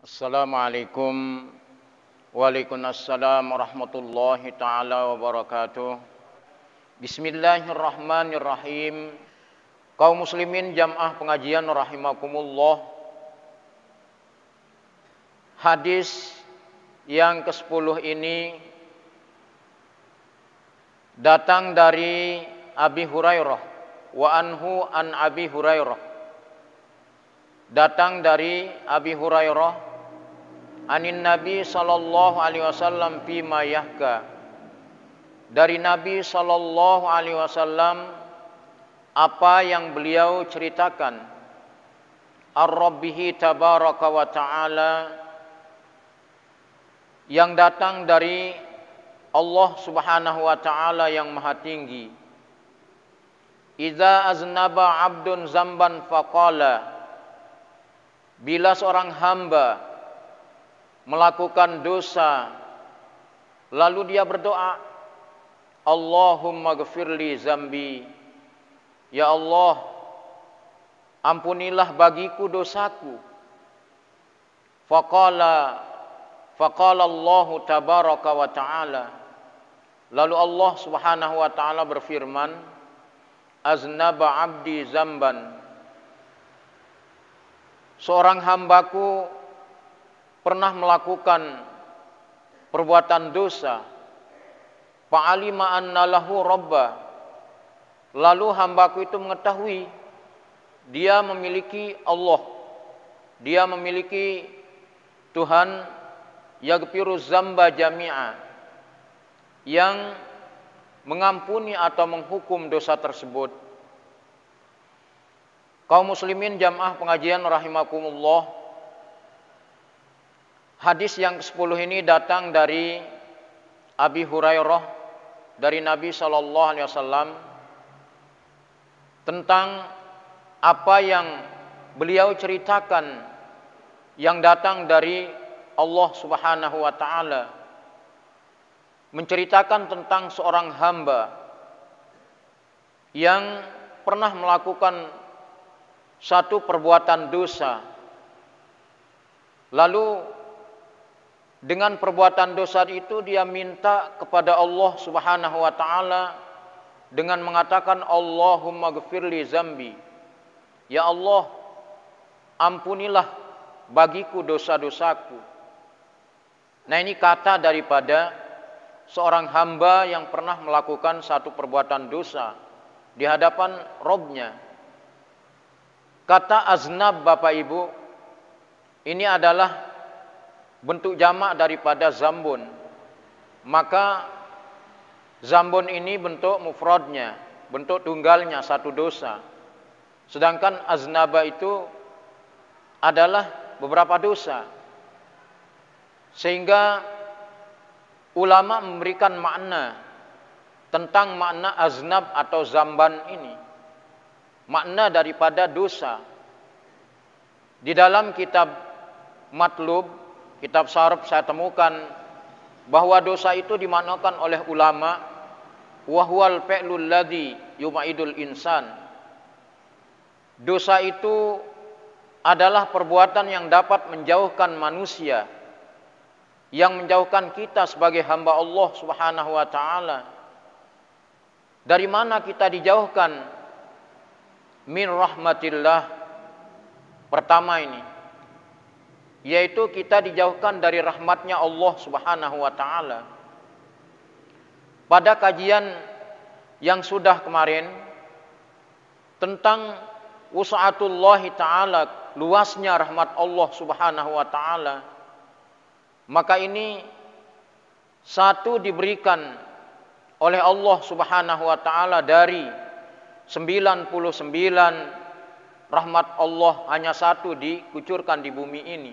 Assalamualaikum. Waalaikumsalam warahmatullahi taala wabarakatuh. Bismillahirrahmanirrahim. Kaum muslimin jamaah pengajian rahimakumullah. Hadis yang ke-10 ini datang dari Abi Hurairah wa anhu an Abi Hurairah. Datang dari Abi Hurairah anin Nabi sallallahu alaihi wasallam fima yahka. Dari Nabi sallallahu alaihi wasallam apa yang beliau ceritakan ar-Rabbihi tabaraka wa ta'ala, yang datang dari Allah subhanahu wa ta'ala yang maha tinggi. Idza aznaba abdun zamban faqala, bila seorang hamba melakukan dosa lalu dia berdoa, Allahumma ghfirli zambi, ya Allah ampunilah bagiku dosaku. Faqala Allah tabaraka wa ta'ala, lalu Allah subhanahu wa ta'ala berfirman, aznaba abdi zamban, seorang hambaku pernah melakukan perbuatan dosa. Fa'alima anna lahu rabba, lalu hambaku itu mengetahui dia memiliki Allah, dia memiliki Tuhan yaghfiru zamba jami'a, yang mengampuni atau menghukum dosa tersebut. Kaum muslimin jamaah pengajian rahimakumullah, hadis yang ke-10 ini datang dari Abi Hurairah, dari Nabi sallallahu alaihi wasallam, tentang apa yang beliau ceritakan yang datang dari Allah subhanahu wa ta'ala, menceritakan tentang seorang hamba yang pernah melakukan satu perbuatan dosa, lalu dengan perbuatan dosa itu dia minta kepada Allah subhanahu wa ta'ala dengan mengatakan, Allahumma ghfirli zambi, ya Allah ampunilah bagiku dosa-dosaku. Nah, ini kata daripada seorang hamba yang pernah melakukan satu perbuatan dosa di hadapan Robnya. Kata aznab, Bapak Ibu, ini adalah bentuk jamak daripada zambun. Maka zambun ini bentuk mufradnya, bentuk tunggalnya, satu dosa. Sedangkan aznaba itu adalah beberapa dosa. Sehingga ulama memberikan makna tentang makna aznab atau zamban ini, makna daripada dosa. Di dalam kitab Matlub, kitab Sarf, saya temukan bahwa dosa itu dimaknakan oleh ulama wa huwal fi'lul ladzi yumaidul insan. Dosa itu adalah perbuatan yang dapat menjauhkan manusia, yang menjauhkan kita sebagai hamba Allah subhanahu wa ta'ala. Dari mana kita dijauhkan? Min rahmatillah. Pertama ini, yaitu kita dijauhkan dari rahmatnya Allah subhanahu wa ta'ala. Pada kajian yang sudah kemarin tentang wus'atullahi ta'ala, luasnya rahmat Allah subhanahu wa ta'ala, maka ini satu diberikan oleh Allah subhanahu wa ta'ala dari 99 rahmat Allah, hanya satu dikucurkan di bumi ini.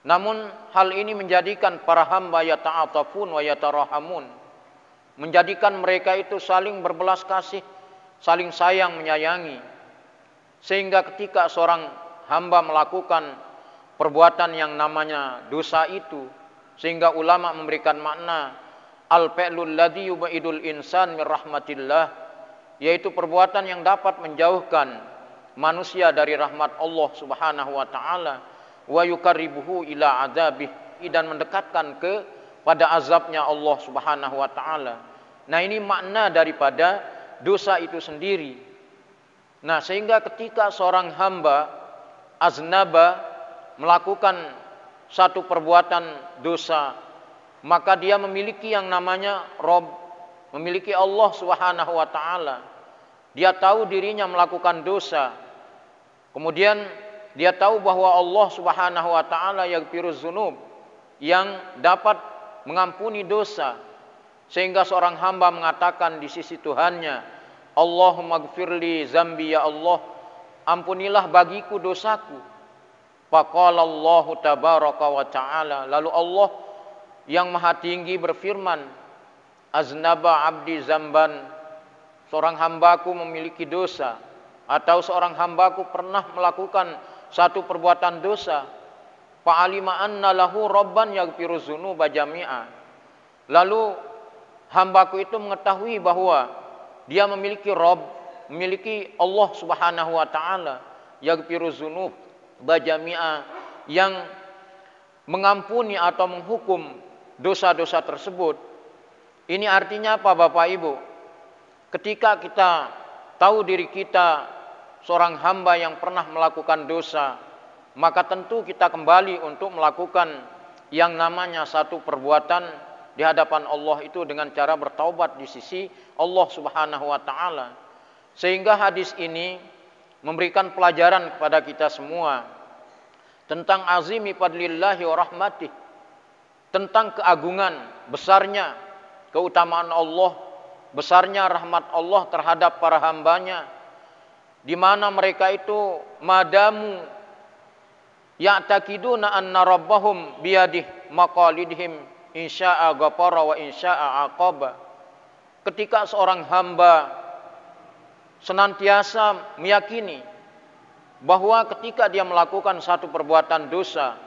Namun hal ini menjadikan para hamba yata'atafun wa yatarahamun, menjadikan mereka itu saling berbelas kasih, saling sayang menyayangi. Sehingga ketika seorang hamba melakukan perbuatan yang namanya dosa itu, sehingga ulama memberikan makna al-fi'lul ladzi yubaidul insan min rahmatillah, yaitu perbuatan yang dapat menjauhkan manusia dari rahmat Allah Subhanahu wa taala, wa yuqarribuhu ila adzabih, dan mendekatkan pada azabnya Allah Subhanahu wa taala. Nah, ini makna daripada dosa itu sendiri. Nah, sehingga ketika seorang hamba aznaba melakukan satu perbuatan dosa, maka dia memiliki yang namanya Rabb, memiliki Allah Subhanahu wa taala. Dia tahu dirinya melakukan dosa. Kemudian dia tahu bahwa Allah Subhanahu wa taala yaghfiruz dzunub, yang dapat mengampuni dosa. Sehingga seorang hamba mengatakan di sisi Tuhannya, Allahumma gfirli zambi, ya Allah, ampunilah bagiku dosaku. Faqala Allahu tabaraka wa ta'ala, lalu Allah yang maha tinggi berfirman, aznaba abdi zamban, seorang hambaku memiliki dosa, atau seorang hambaku pernah melakukan satu perbuatan dosa. Fa'alima anna lahu rabban yaghfiruz dzunuba jami'a, lalu hambaku itu mengetahui bahwa dia memiliki Rabb, memiliki Allah Subhanahu wa taala, yaghfiruz dzunuba jami'a, yang mengampuni atau menghukum dosa-dosa tersebut. Ini artinya apa, Bapak Ibu? Ketika kita tahu diri kita seorang hamba yang pernah melakukan dosa, maka tentu kita kembali untuk melakukan yang namanya satu perbuatan di hadapan Allah itu dengan cara bertaubat di sisi Allah Subhanahu wa taala. Sehingga hadis ini memberikan pelajaran kepada kita semua tentang azimi fadlillahi wa rahmatih, tentang keagungan besarnya keutamaan Allah, besarnya rahmat Allah terhadap para hambanya, di mana mereka itu madamu ya'taqiduna anna rabbahum biyadih maqalidhim insya'a ghafara wa insya'a aqaba. Ketika seorang hamba senantiasa meyakini bahwa ketika dia melakukan satu perbuatan dosa,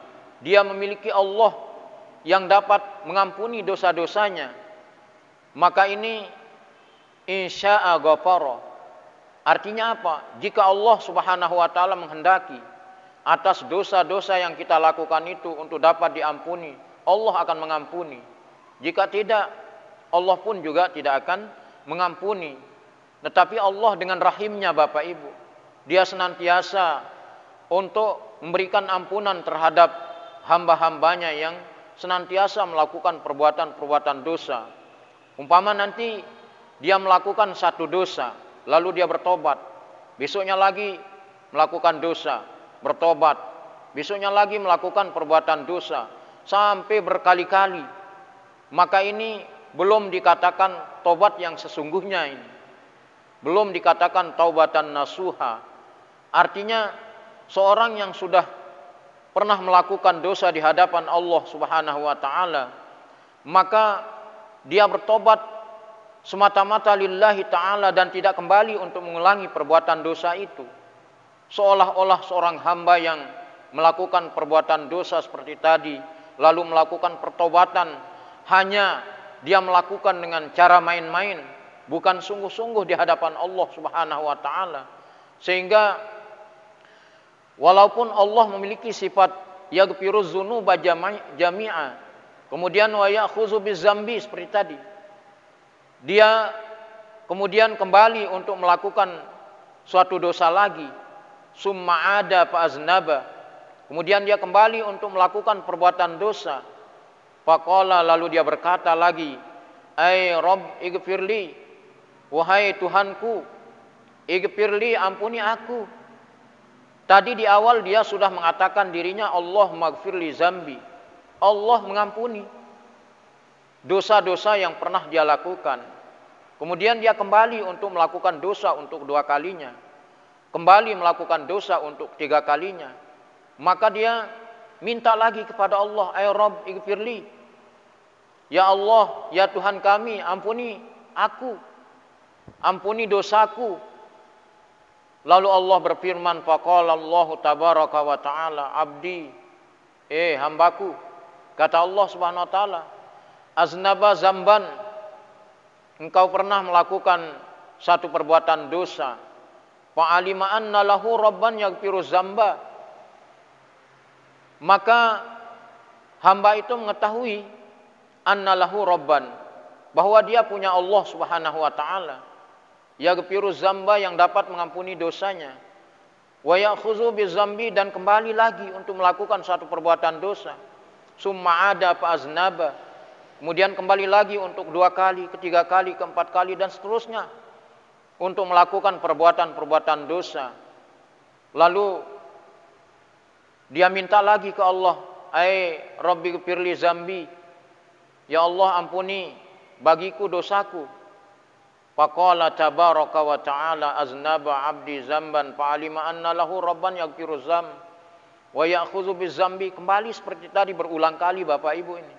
dia memiliki Allah yang dapat mengampuni dosa-dosanya, maka ini insya'a ghafara. Artinya apa? Jika Allah Subhanahu wa taala menghendaki atas dosa-dosa yang kita lakukan itu untuk dapat diampuni, Allah akan mengampuni. Jika tidak, Allah pun juga tidak akan mengampuni. Tetapi Allah dengan rahimnya, Bapak Ibu, Dia senantiasa untuk memberikan ampunan terhadap hamba-hambanya yang senantiasa melakukan perbuatan-perbuatan dosa. Umpama nanti dia melakukan satu dosa, lalu dia bertobat, besoknya lagi melakukan dosa, bertobat, besoknya lagi melakukan perbuatan dosa, sampai berkali-kali, maka ini belum dikatakan tobat yang sesungguhnya, ini belum dikatakan taubatan nasuha. Artinya seorang yang sudah pernah melakukan dosa di hadapan Allah Subhanahu wa taala, maka dia bertobat semata-mata lillahi ta'ala dan tidak kembali untuk mengulangi perbuatan dosa itu. Seolah-olah seorang hamba yang melakukan perbuatan dosa seperti tadi, lalu melakukan pertobatan, hanya dia melakukan dengan cara main-main, bukan sungguh-sungguh di hadapan Allah Subhanahu wa taala. Sehingga walaupun Allah memiliki sifat yaghfiruz dzunuba jami'a, kemudian wa ya'khudzu bizzambi seperti tadi, dia kemudian kembali untuk melakukan suatu dosa lagi, summa ada fa aznaba, kemudian dia kembali untuk melakukan perbuatan dosa, faqala, lalu dia berkata lagi, ai rabb ighfirli, wahai Tuhanku, ighfirli, ampuni aku. Tadi di awal dia sudah mengatakan dirinya Allah maghfirli zambi, Allah mengampuni dosa-dosa yang pernah dia lakukan. Kemudian dia kembali untuk melakukan dosa untuk kedua kalinya, kembali melakukan dosa untuk ketiga kalinya. Maka dia minta lagi kepada Allah, ay Rabb ighfirli, ya Allah, ya Tuhan kami, ampuni aku, ampuni dosaku. Lalu Allah berfirman, faqala Allahu tabaraka wa ta'ala, abdi, hambaku, kata Allah Subhanahu wa taala, aznaba zamban, engkau pernah melakukan satu perbuatan dosa, fa'alima anna lahu rabban yaghfiru dzamba, maka hamba itu mengetahui anna lahu rabban, bahwa dia punya Allah Subhanahu wa taala, yaghfiru dzamba, yang dapat mengampuni dosanya, wa ya'khudzu bidzambi, dan kembali lagi untuk melakukan satu perbuatan dosa, summa ada fa aznaba, kemudian kembali lagi untuk 2 kali, ketiga kali, keempat kali, dan seterusnya untuk melakukan perbuatan-perbuatan dosa. Lalu dia minta lagi ke Allah, ai rabbi ghfirli zambi, ya Allah ampuni bagiku dosaku. Faqala tabaraka wa ta'ala aznaba abdi zamban fa'alima anna lahu rabban yaghfiru dzam wa ya'khudzu bidzambi. Kembali seperti tadi, berulang kali Bapak Ibu ini.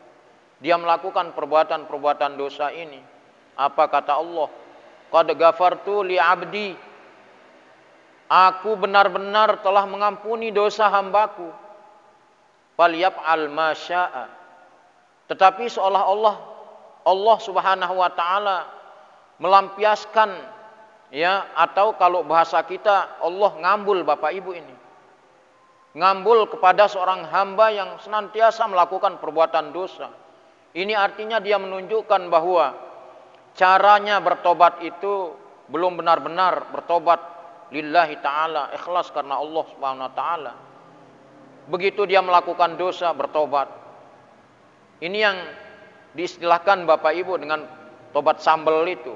Dia melakukan perbuatan-perbuatan dosa ini. Apa kata Allah? Qad ghafartu li abdi, aku benar-benar telah mengampuni dosa hambaku. Falyaf'al ma syaa. Tetapi seolah-olah Allah Subhanahu wa taala melampiaskan, ya, atau kalau bahasa kita Allah ngambul Bapak Ibu ini. Ngambul kepada seorang hamba yang senantiasa melakukan perbuatan dosa. Ini artinya dia menunjukkan bahwa caranya bertobat itu belum benar-benar bertobat lillahi ta'ala, ikhlas karena Allah Subhanahu wa ta'ala. Begitu dia melakukan dosa, bertobat. Ini yang diistilahkan Bapak Ibu dengan tobat sambal itu.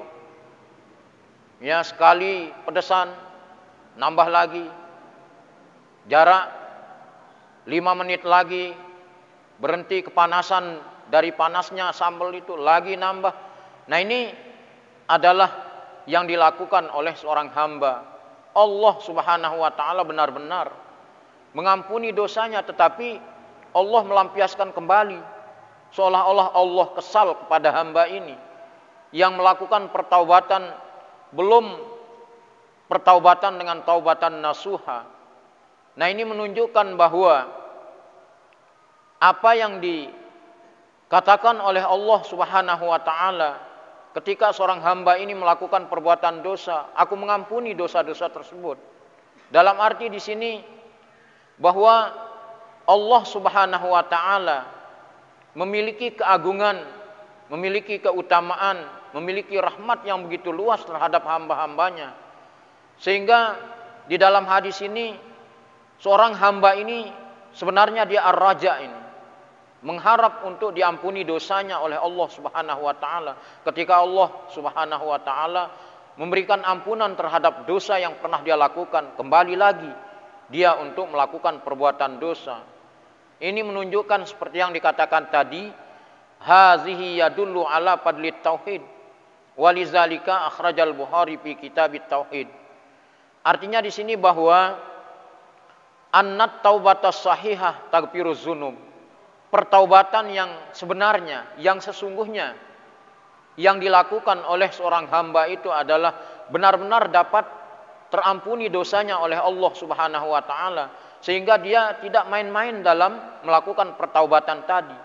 Ya, sekali pedesan, nambah lagi. Jarak 5 menit lagi, berhenti kepanasan, dari panasnya sambal itu lagi nambah. Nah, ini adalah yang dilakukan oleh seorang hamba. Allah Subhanahu wa taala benar-benar mengampuni dosanya, tetapi Allah melampiaskan kembali, seolah-olah Allah kesal kepada hamba ini yang melakukan pertaubatan, belum pertaubatan dengan taubatan nasuha. Nah, ini menunjukkan bahwa apa yang dikatakan oleh Allah Subhanahu wa taala ketika seorang hamba ini melakukan perbuatan dosa, aku mengampuni dosa-dosa tersebut. Dalam arti di sini bahwa Allah Subhanahu wa taala memiliki keagungan, memiliki keutamaan, memiliki rahmat yang begitu luas terhadap hamba-hambanya. Sehingga di dalam hadis ini seorang hamba ini sebenarnya dia ar-raja ini, mengharap untuk diampuni dosanya oleh Allah Subhanahu wa taala. Ketika Allah Subhanahu wa taala memberikan ampunan terhadap dosa yang pernah dia lakukan, kembali lagi dia untuk melakukan perbuatan dosa. Ini menunjukkan seperti yang dikatakan tadi, hazihi yadullu ala fadlit tauhid walizalika akhrajal Bukhari fi kitabit tauhid. Artinya di sini bahwa annat taubatas sahihah taghfiruz dzunub. Pertaubatan yang sebenarnya, yang sesungguhnya yang dilakukan oleh seorang hamba itu adalah benar-benar dapat terampuni dosanya oleh Allah Subhanahu wa taala, sehingga dia tidak main-main dalam melakukan pertaubatan tadi.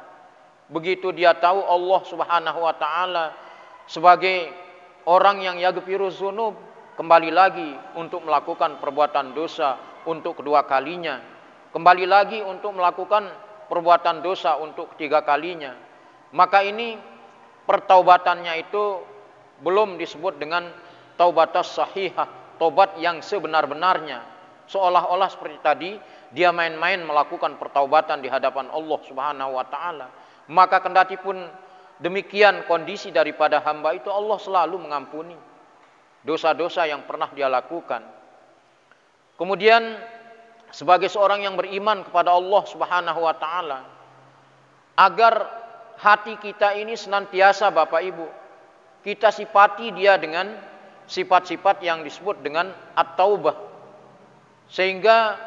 Begitu dia tahu Allah Subhanahu wa taala sebagai orang yang yaghfiruz dzunub, kembali lagi untuk melakukan perbuatan dosa untuk kedua kalinya, kembali lagi untuk melakukan perbuatan dosa untuk ketiga kalinya. Maka ini pertaubatannya itu belum disebut dengan taubatas sahihah, tobat yang sebenar-benarnya. Seolah-olah seperti tadi dia main-main melakukan pertaubatan di hadapan Allah Subhanahu wa taala. Maka kendati pun demikian kondisi daripada hamba itu, Allah selalu mengampuni dosa-dosa yang pernah dia lakukan. Kemudian sebagai seorang yang beriman kepada Allah Subhanahu wa taala, agar hati kita ini senantiasa Bapak Ibu kita sifati dia dengan sifat-sifat yang disebut dengan at-taubah, sehingga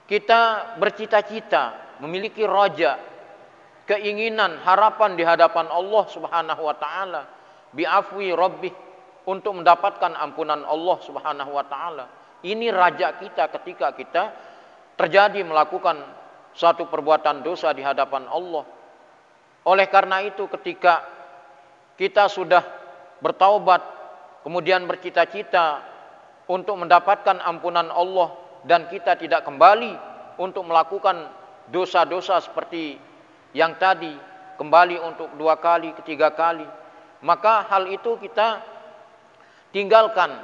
kita bercita-cita, memiliki raja, keinginan, harapan di hadapan Allah Subhanahu wa taala, bi'afwi rabbih, untuk mendapatkan ampunan Allah Subhanahu wa taala. Ini raja kita ketika kita terjadi melakukan suatu perbuatan dosa di hadapan Allah. Oleh karena itu ketika kita sudah bertaubat, kemudian bercita-cita untuk mendapatkan ampunan Allah dan kita tidak kembali untuk melakukan dosa-dosa seperti yang tadi, kembali untuk 2 kali, ketiga kali, maka hal itu kita tinggalkan,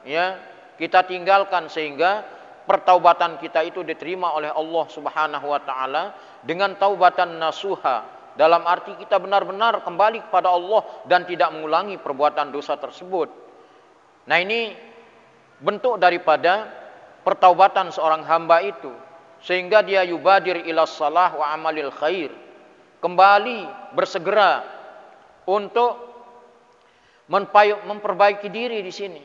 ya, kita tinggalkan sehingga pertaubatan kita itu diterima oleh Allah Subhanahu wa taala dengan taubatan nasuha. Dalam arti kita benar-benar kembali kepada Allah dan tidak mengulangi perbuatan dosa tersebut. Nah, ini bentuk daripada pertaubatan seorang hamba itu, sehingga dia yubadir ila salah wa amalil khair, kembali bersegera untuk memperbaiki diri di sini,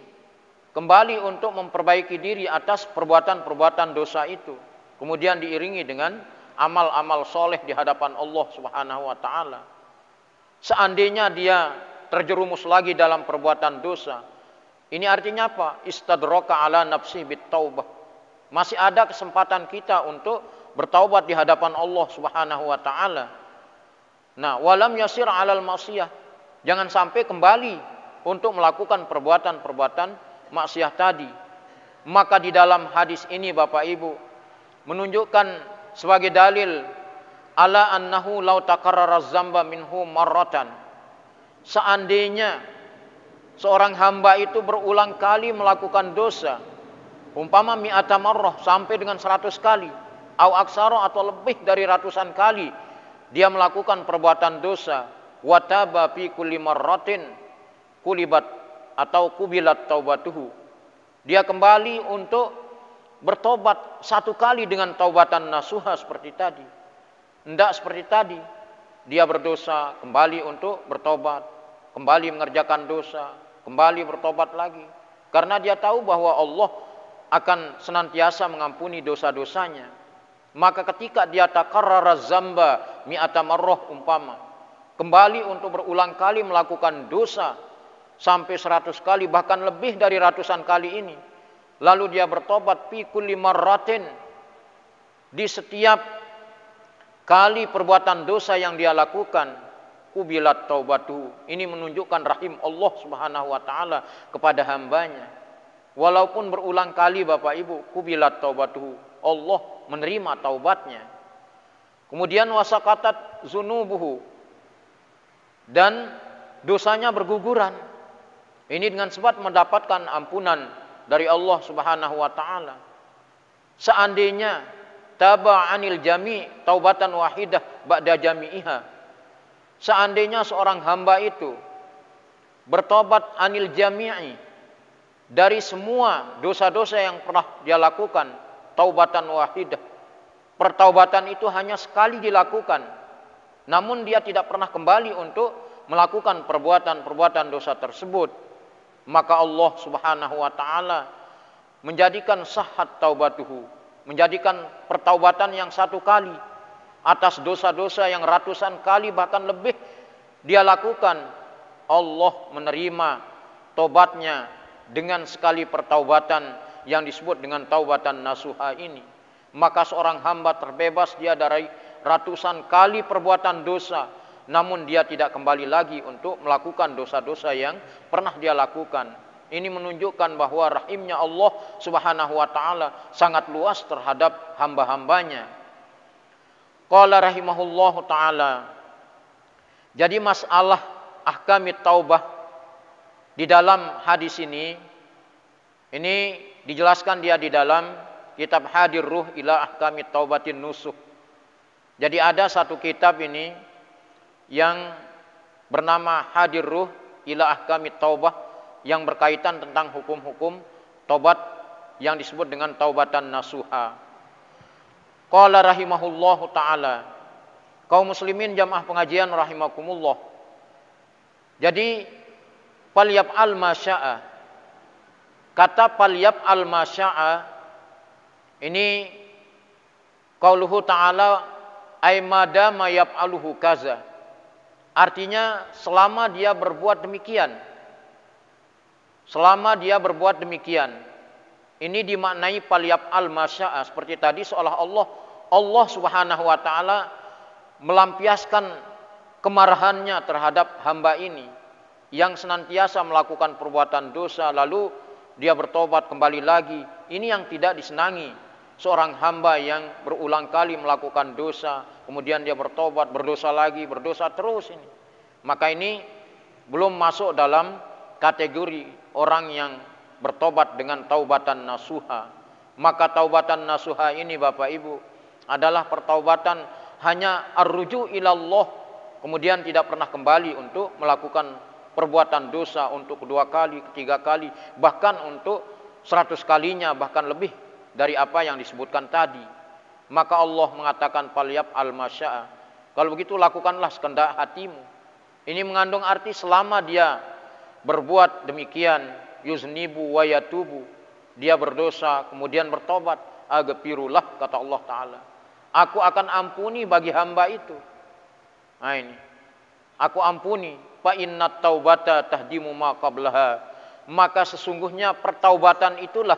kembali untuk memperbaiki diri atas perbuatan-perbuatan dosa itu, kemudian diiringi dengan amal-amal soleh di hadapan Allah Subhanahu wa taala. Seandainya dia terjerumus lagi dalam perbuatan dosa, ini artinya apa? Istadraka ala nafsi bit taubah. Masih ada kesempatan kita untuk bertaubat di hadapan Allah Subhanahu wa taala. Nah, walam yasir alal maksiyah. Jangan sampai kembali untuk melakukan perbuatan-perbuatan maksiat tadi. Maka di dalam hadis ini Bapak Ibu menunjukkan sebagai dalil ala annahu law takarrara dzamba minhu marratan. Seandainya seorang hamba itu berulang kali melakukan dosa, umpama mi'ata marrah, sampai dengan 100 kali, au aksara, atau lebih dari ratusan kali dia melakukan perbuatan dosa, wataba fi kulli marratin kulibat atau kubilat taubatuhu, dia kembali untuk bertobat 1 kali dengan taubatan nasuha seperti tadi. Tidak seperti tadi, dia berdosa, kembali untuk bertobat, kembali mengerjakan dosa, kembali bertobat lagi, karena dia tahu bahwa Allah akan senantiasa mengampuni dosa-dosanya. Maka ketika dia takarrara zamba mi'ata marrah umpama, kembali untuk berulang kali melakukan dosa sampai 100 kali, bahkan lebih dari ratusan kali ini, lalu dia bertobat fi kulli marratin, di setiap kali perbuatan dosa yang dia lakukan, kubilat taubatu. Ini menunjukkan rahim Allah Subhanahu wa taala kepada hambanya. Walaupun berulang kali Bapak Ibu, kubilat taubatu, Allah menerima taubatnya. Kemudian wasaqatat zunubuhu, dan dosanya berguguran. Ini dengan sebab mendapatkan ampunan dari Allah Subhanahu wa taala. Seandainya taba anil jami taubatan wahidah ba'da jami'iha, seandainya seorang hamba itu bertobat anil jami'i, dari semua dosa-dosa yang pernah dia lakukan, taubatan wahidah, pertaubatan itu hanya sekali dilakukan, namun dia tidak pernah kembali untuk melakukan perbuatan-perbuatan dosa tersebut, maka Allah Subhanahu wa taala menjadikan sahhat taubatuhu, menjadikan pertaubatan yang 1 kali atas dosa-dosa yang ratusan kali bahkan lebih dia lakukan, Allah menerima taubatnya dengan sekali pertaubatan yang disebut dengan taubatan nasuha ini. Maka seorang hamba terbebas dia dari ratusan kali perbuatan dosa, namun dia tidak kembali lagi untuk melakukan dosa-dosa yang pernah dia lakukan. Ini menunjukkan bahwa rahimnya Allah Subhanahu wa taala sangat luas terhadap hamba-hambanya. Qala rahimahullahu taala. Jadi masalah ahkamit taubah di dalam hadis ini dijelaskan dia di dalam kitab Hadir Ruh ila Ahkamit Taubatin Nusuh. Jadi ada satu kitab ini yang bernama Hadir Ruh ila Ahkamit Taubah, yang berkaitan tentang hukum-hukum taubat yang disebut dengan taubatan nasuha. Qala rahimahullahu taala. Kaum muslimin jamaah pengajian rahimakumullah. Jadi falyaf'al ma syaa. Kata falyaf'al ma syaa ini qauluhu ta'ala ay madama yaf'aluhu kaza. Artinya selama dia berbuat demikian. Selama dia berbuat demikian. Ini dimaknai falyaf'al ma syaa, seperti tadi seolah Allah Subhanahu wa taala melampiaskan kemarahannya terhadap hamba ini. yang senantiasa melakukan perbuatan dosa lalu dia bertobat kembali lagi. Ini yang tidak disenangi seorang hamba yang berulang kali melakukan dosa, kemudian dia bertobat, berdosa lagi, berdosa terus ini. Maka ini belum masuk dalam kategori orang yang bertobat dengan taubatan nasuha. Maka taubatan nasuha ini Bapak Ibu adalah pertaubatan hanya ar-ruju ilallah, kemudian tidak pernah kembali untuk melakukan perbuatan dosa untuk kedua kali, ketiga kali, bahkan untuk 100 kalinya, bahkan lebih dari apa yang disebutkan tadi. Maka Allah mengatakan falyab al-masya'a. Kalau begitu lakukanlah sekehendak hatimu. Ini mengandung arti selama dia berbuat demikian, yuznibu wa yatubu, dia berdosa kemudian bertobat, aghfirullah, kata Allah Ta'ala, aku akan ampuni bagi hamba itu. Nah ini, aku ampuni. Fa innat taubata tahdimu ma qablaha. Maka sesungguhnya pertaubatan itulah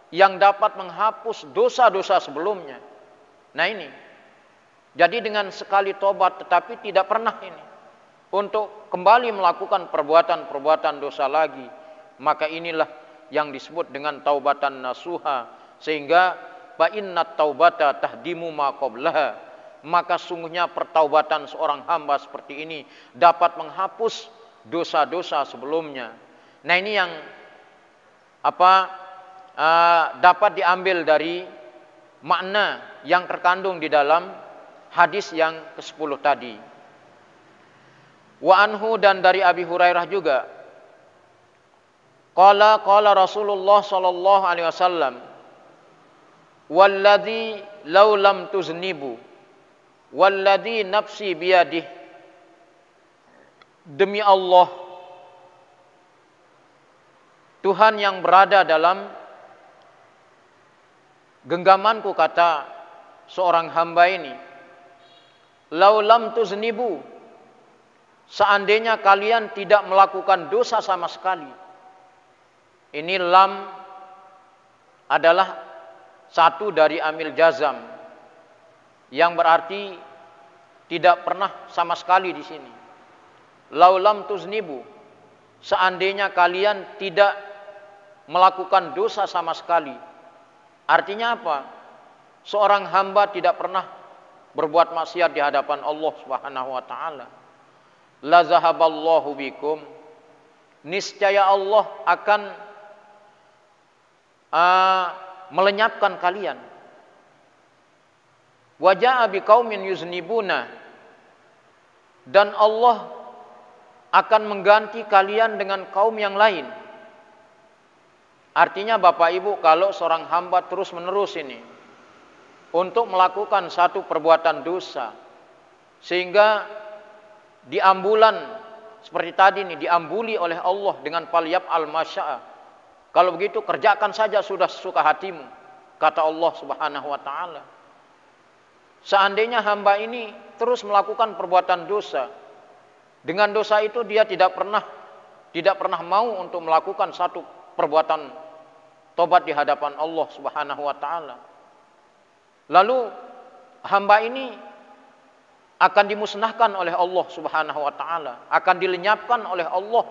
yang dapat menghapus dosa-dosa sebelumnya. Nah ini, jadi dengan sekali tobat tetapi tidak pernah ini untuk kembali melakukan perbuatan-perbuatan dosa lagi, maka inilah yang disebut dengan taubatan nasuha. Sehingga fa innat taubata tahdimu ma qablaha. Maka sungguhnya pertaubatan seorang hamba seperti ini dapat menghapus dosa-dosa sebelumnya. Nah ini yang dapat diambil dari makna yang terkandung di dalam hadis yang ke-10 tadi. Wa anhu, dan dari Abi Hurairah juga, qala Rasulullah sallallahu alaihi wasallam, walladzi law lam tuznibu walladzi nafsi biyadih, demi Allah, Tuhan yang berada dalam genggamanku, kata seorang hamba ini, law lam tuznibu, seandainya kalian tidak melakukan dosa sama sekali. Ini lam adalah satu dari amil jazam, yang berarti tidak pernah sama sekali di sini. Lau lam tuznibu, seandainya kalian tidak melakukan dosa sama sekali. Artinya apa? Seorang hamba tidak pernah berbuat maksiat di hadapan Allah Subhanahu wa taala. La zahaballahu bikum, niscaya Allah akan melenyapkan kalian. Wa jaa biqaumin yuznibuna, dan Allah akan mengganti kalian dengan kaum yang lain. Artinya Bapak Ibu, kalau seorang hamba terus menerus ini untuk melakukan satu perbuatan dosa, sehingga diambulan seperti tadi ini, diambuli oleh Allah dengan falyab al-masya'a. Kalau begitu kerjakan saja sudah sesuka hatimu, kata Allah Subhanahu wa taala. Seandainya hamba ini terus melakukan perbuatan dosa, dengan dosa itu dia tidak pernah mau untuk melakukan satu perbuatan tobat di hadapan Allah Subhanahu wa taala. Lalu hamba ini akan dimusnahkan oleh Allah Subhanahu wa taala, akan dilenyapkan oleh Allah,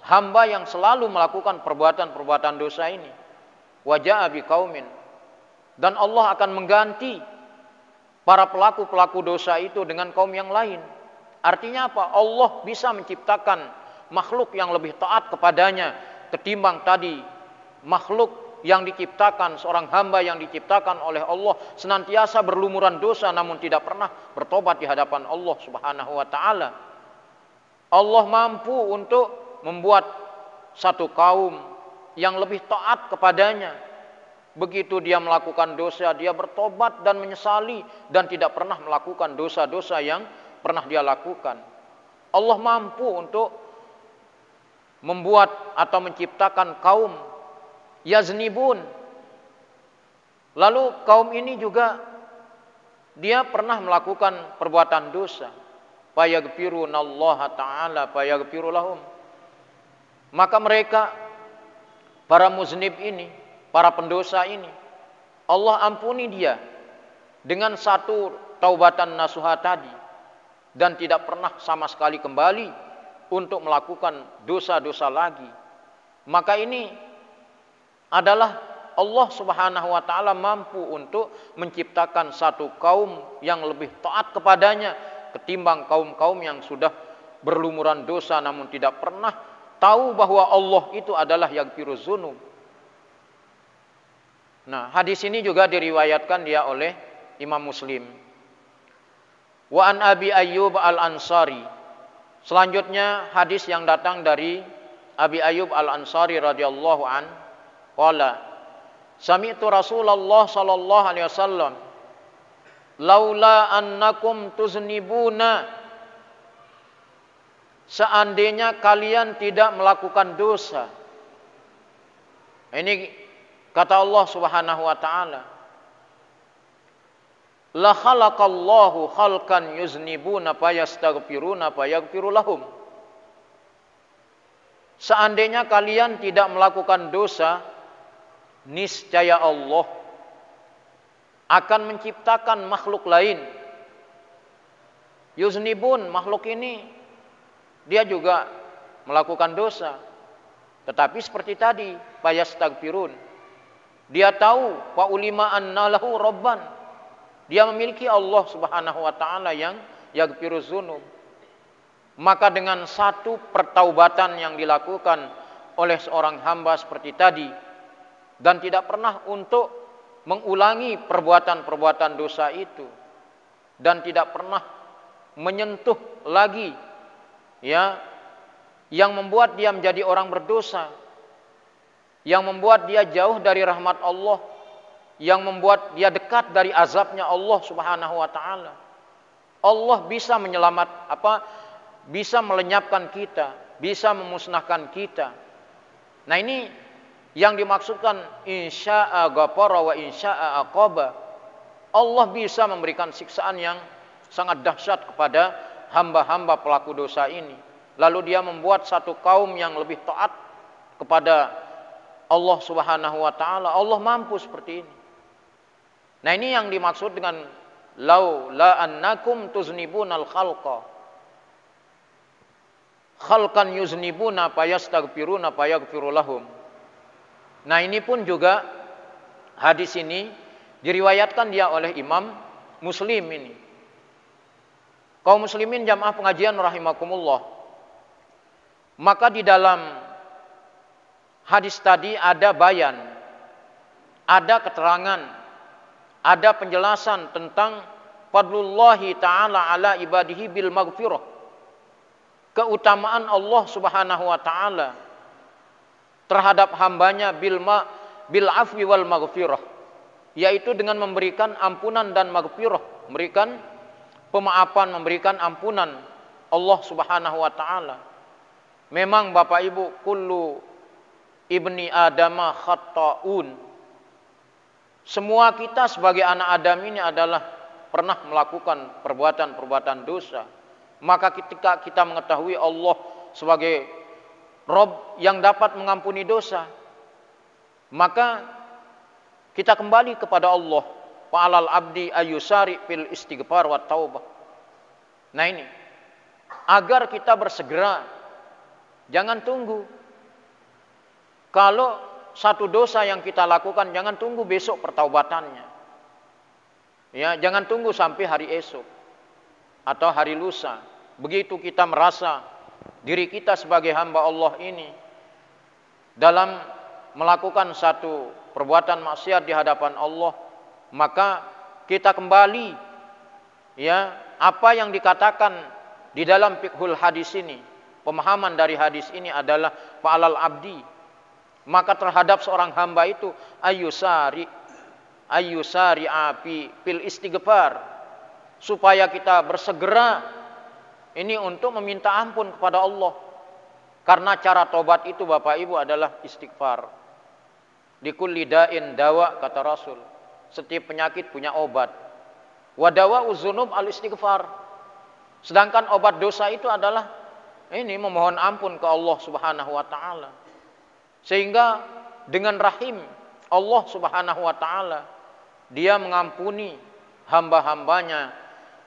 hamba yang selalu melakukan perbuatan-perbuatan dosa ini. Wa jaa biqaumin, dan Allah akan mengganti para pelaku-pelaku dosa itu dengan kaum yang lain. Artinya apa? Allah bisa menciptakan makhluk yang lebih taat kepadanya ketimbang tadi makhluk yang diciptakan, seorang hamba yang diciptakan oleh Allah senantiasa berlumuran dosa namun tidak pernah bertobat di hadapan Allah Subhanahu wa taala. Allah mampu untuk membuat satu kaum yang lebih taat kepadanya. Begitu dia melakukan dosa, dia bertobat dan menyesali dan tidak pernah melakukan dosa-dosa yang pernah dia lakukan. Allah mampu untuk membuat atau menciptakan kaum yaznibun. Lalu kaum ini juga dia pernah melakukan perbuatan dosa. Fayaghfirunallaha ta'ala fayaghfirulahum. Maka mereka, para muznib ini, para pendosa ini, Allah ampuni dia dengan satu taubatan nasuha tadi, dan tidak pernah sama sekali kembali untuk melakukan dosa-dosa lagi. Maka ini adalah Allah Subhanahu wa taala mampu untuk menciptakan satu kaum yang lebih taat kepadanya ketimbang kaum-kaum yang sudah berlumuran dosa namun tidak pernah tahu bahwa Allah itu adalah yaghfiruz dzunub. Nah, hadis ini juga diriwayatkan dia oleh Imam Muslim. Wa an Abi Ayyub Al-Ansari. Selanjutnya hadis yang datang dari Abi Ayyub Al-Ansari radhiyallahu an qala sami'tu Rasulullah sallallahu alaihi wasallam laula annakum tuznibuna, seandainya kalian tidak melakukan dosa. Ini kata Allah Subhanahu wa taala, la khalaqallahu khalqan yuznibuna fayastaghfiruna fayaghfiru lahum. Seandainya kalian tidak melakukan dosa, niscaya Allah akan menciptakan makhluk lain. Yuznibun, makhluk ini dia juga melakukan dosa. Tetapi seperti tadi, fayastaghfirun. Dia tahu wa ulima anna lahu rabban. Dia memiliki Allah Subhanahu wa taala yang yaghfiruz dzunub. Maka dengan satu pertaubatan yang dilakukan oleh seorang hamba seperti tadi dan tidak pernah untuk mengulangi perbuatan-perbuatan dosa itu dan tidak pernah menyentuh lagi ya yang membuat dia menjadi orang berdosa, yang membuat dia jauh dari rahmat Allah, yang membuat dia dekat dari azabnya Allah Subhanahu wa taala. Allah bisa bisa melenyapkan kita, bisa memusnahkan kita. Nah, ini yang dimaksudkan insya'a ghafara wa insya'a aqaba. Allah bisa memberikan siksaan yang sangat dahsyat kepada hamba-hamba pelaku dosa ini. Lalu dia membuat satu kaum yang lebih taat kepada Allah Subhanahu wa taala. Allah mampu seperti ini. Nah, ini yang dimaksud dengan laula annakum tuznibunal khalqa. Khalqan yuznibuna fayastaghfiruna fayaghfiru lahum. Nah, ini pun juga hadis ini diriwayatkan dia oleh Imam Muslim ini. Kaum muslimin jamaah pengajian rahimakumullah. Maka di dalam hadis tadi ada bayan, ada keterangan, ada penjelasan tentang fadlullahi ta'ala ala ibadihi bil maghfirah. Keutamaan Allah Subhanahu wa taala terhadap hambanya bil afwi wal maghfirah, yaitu dengan memberikan ampunan dan maghfirah, memberikan pemaafan, memberikan ampunan Allah Subhanahu wa taala. Memang Bapak Ibu, kullu ibni adama khata'un. Semua kita sebagai anak Adam ini adalah pernah melakukan perbuatan-perbuatan dosa. Maka ketika kita mengetahui Allah sebagai Rabb yang dapat mengampuni dosa, maka kita kembali kepada Allah. Fa'alal abdi ayyusari fil istighfar wa taubah. Nah, ini agar kita bersegera, jangan tunggu. Kalau satu dosa yang kita lakukan, jangan tunggu besok pertaubatannya. Ya, jangan tunggu sampai hari esok atau hari lusa. Begitu kita merasa diri kita sebagai hamba Allah ini dalam melakukan satu perbuatan maksiat di hadapan Allah, maka kita kembali ya apa yang dikatakan di dalam fiqhul hadis ini. Pemahaman dari hadis ini adalah fa'alal abdi, maka terhadap seorang hamba itu ayyusari api fil istighfar, supaya kita bersegera ini untuk meminta ampun kepada Allah. Karena cara tobat itu Bapak Ibu adalah istighfar. Likulli da'in dawa, kata Rasul. Setiap penyakit punya obat. Wa dawa'uz dzunub al istighfar. Sedangkan obat dosa itu adalah ini memohon ampun ke Allah Subhanahu wa taala. Sehingga dengan rahim Allah Subhanahu wa taala, Dia mengampuni hamba-hambanya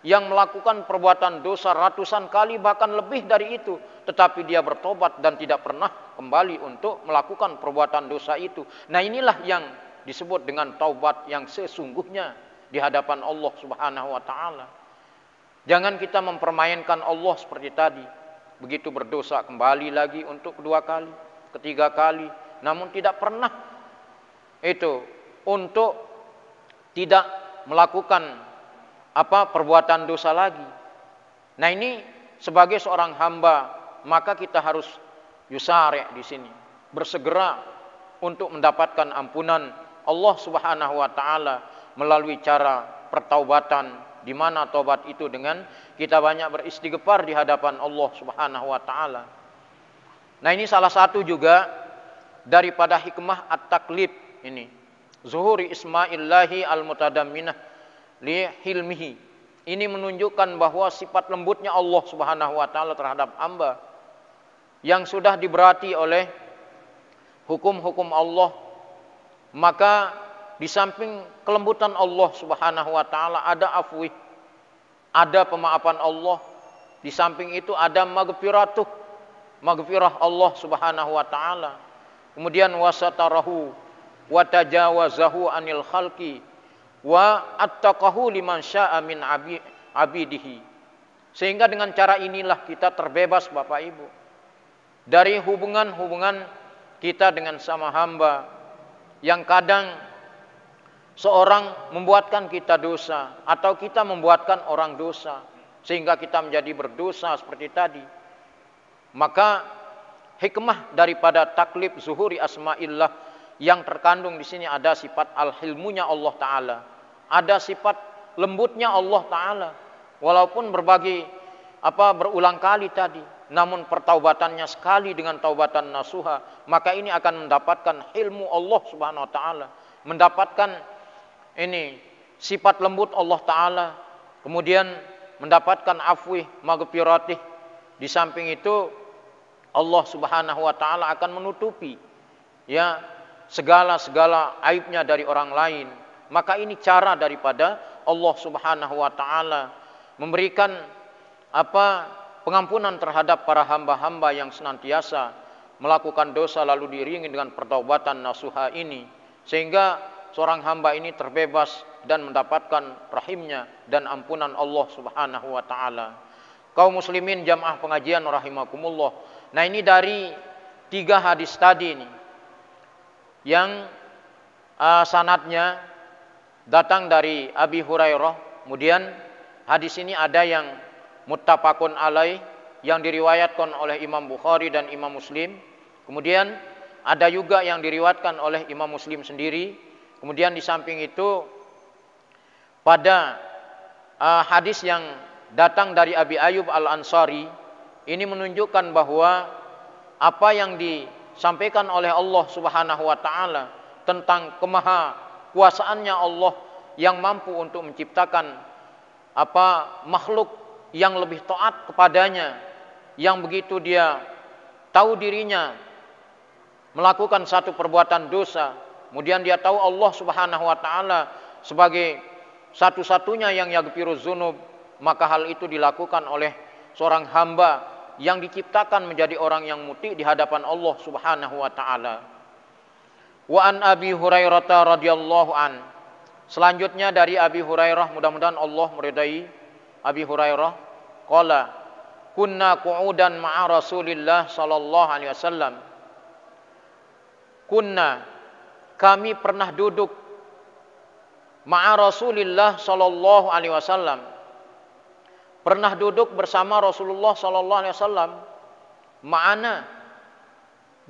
yang melakukan perbuatan dosa ratusan kali bahkan lebih dari itu, tetapi dia bertobat dan tidak pernah kembali untuk melakukan perbuatan dosa itu. Nah, inilah yang disebut dengan taubat yang sesungguhnya di hadapan Allah Subhanahu wa taala. Jangan kita mempermainkan Allah seperti tadi. Begitu berdosa kembali lagi untuk kedua kali, ketiga kali, namun tidak pernah itu untuk tidak melakukan perbuatan dosa lagi. Nah, ini sebagai seorang hamba, maka kita harus yusari' di sini, bersegera untuk mendapatkan ampunan Allah Subhanahu wa taala melalui cara pertaubatan, di mana taubat itu dengan kita banyak beristighfar di hadapan Allah Subhanahu wa taala. Nah, ini salah satu juga daripada hikmah at-taklid ini. Zuhuri isma'illahi al-mutadamminah li hilmihi. Ini menunjukkan bahwa sifat lembutnya Allah Subhanahu wa taala terhadap hamba yang sudah diberati oleh hukum-hukum Allah. Maka di samping kelembutan Allah Subhanahu wa taala ada afwih, ada pemaafan Allah. Di samping itu ada maghfirah Allah Subhanahu wa taala. Kemudian wasatarahu wa tajawazahu anil khalqi wa attaqahu liman syaa min abidihi. Sehingga dengan cara inilah kita terbebas Bapak Ibu dari hubungan-hubungan kita dengan sama hamba yang kadang seorang membuatkan kita dosa atau kita membuatkan orang dosa sehingga kita menjadi berdosa seperti tadi. Maka hikmah daripada taklib zuhuri asma'illah yang terkandung di sini ada sifat al-hilmunya Allah taala. Ada sifat lembutnya Allah taala. Walaupun berulang kali tadi, namun pertaubatannya sekali dengan taubatan nasuha, maka ini akan mendapatkan ilmu Allah Subhanahu wa taala, mendapatkan ini sifat lembut Allah taala, kemudian mendapatkan afwih maghfiratih. Di samping itu Allah Subhanahu wa taala akan menutupi segala aibnya dari orang lain. Maka ini cara daripada Allah Subhanahu wa taala memberikan pengampunan terhadap para hamba-hamba yang senantiasa melakukan dosa lalu diiringi dengan pertaubatan nasuha ini, sehingga seorang hamba ini terbebas dan mendapatkan rahimnya dan ampunan Allah Subhanahu wa taala. Kaum muslimin jamaah pengajian rahimakumullah. Nah, ini dari 3 hadis tadi ini yang sanadnya datang dari Abi Hurairah. Kemudian hadis ini ada yang muttafaqun alaih yang diriwayatkan oleh Imam Bukhari dan Imam Muslim. Kemudian ada juga yang diriwayatkan oleh Imam Muslim sendiri. Kemudian di samping itu pada hadis yang datang dari Abi Ayyub Al-Ansari ini menunjukkan bahwa apa yang disampaikan oleh Allah Subhanahu wa taala tentang kemahakuasaannya Allah yang mampu untuk menciptakan makhluk yang lebih taat kepadanya, yang begitu dia tahu dirinya melakukan satu perbuatan dosa, kemudian dia tahu Allah Subhanahu wa taala sebagai satu-satunya yang yaghfiruz dzunub, maka hal itu dilakukan oleh seorang hamba yang diciptakan menjadi orang yang muti di hadapan Allah Subhanahu wa taala. Wa an Abi Hurairah radhiyallahu an. Selanjutnya dari Abi Hurairah, mudah-mudahan Allah meridai Abi Hurairah, qala kunna qu'udan ma'a Rasulillah sallallahu alaihi wasallam. Kunna, kami pernah duduk ma'a Rasulillah sallallahu alaihi wasallam. Pernah duduk bersama Rasulullah sallallahu alaihi wasallam, ma'ana,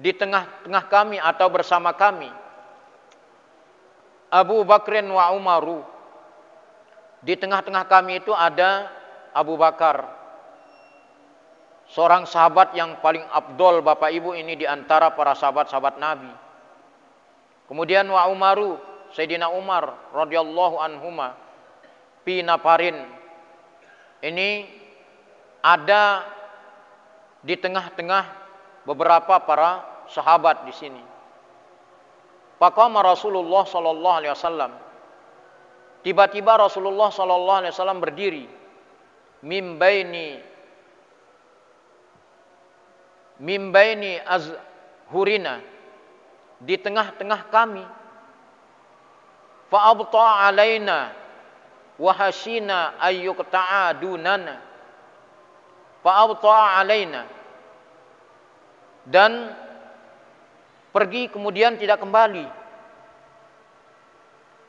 di tengah-tengah kami atau bersama kami, Abu Bakrin wa Umaru. Di tengah-tengah kami itu ada Abu Bakar, seorang sahabat yang paling afdol Bapak Ibu ini di antara para sahabat-sahabat Nabi. Kemudian wa Umaru, Sayyidina Umar radhiyallahu anhuma, fi nafarin. Ini ada di tengah-tengah beberapa para sahabat di sini. Faqama Rasulullah sallallahu alaihi wasallam. Tiba-tiba Rasulullah sallallahu alaihi wasallam berdiri. mim baini azhurina, di tengah-tengah kami. Fa abta alaina wa hashina ayyuqta'a dunana. Fa abta alaina, dan pergi kemudian tidak kembali.